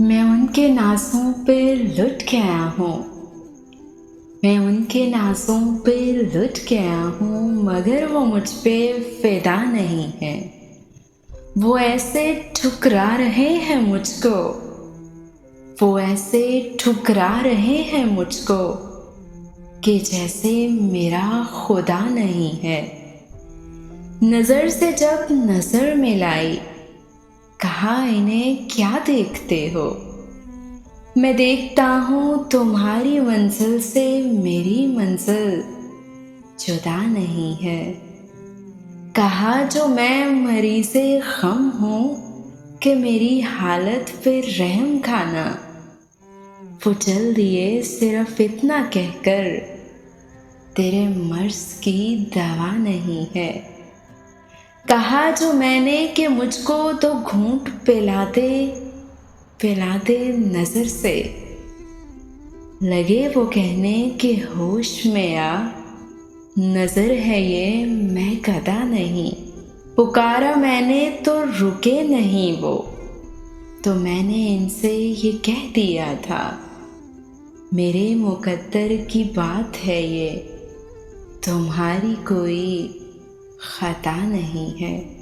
मैं उनके नाज़ों पे लुट गया हूँ। मैं उनके नाज़ों पे लुट गया हूँ, मगर वो मुझ पे फ़िदा नहीं है। वो ऐसे ठुकरा रहे हैं मुझको, वो ऐसे ठुकरा रहे हैं मुझको कि जैसे मेरा खुदा नहीं है। नज़र से जब नज़र मिलाई, कहा इन्हें क्या देखते हो। मैं देखता हूँ तुम्हारी मंजिल से मेरी मंजिल जुदा नहीं है। कहा जो मैं मरीज़े गम हूँ कि मेरी हालत पे रहम खाना। वो चल दिए सिर्फ इतना कहकर, तेरे मर्ज़ की दवा नहीं है। कहा जो मैंने कि मुझको तो घूंट पिला दे नज़र से। लगे वो कहने कि होश में आ, नज़र है ये मैं गदा नहीं। पुकारा मैंने तो रुके नहीं वो, तो मैंने इनसे ये कह दिया था, मेरे मुकद्दर की बात है ये, तुम्हारी कोई खता नहीं है।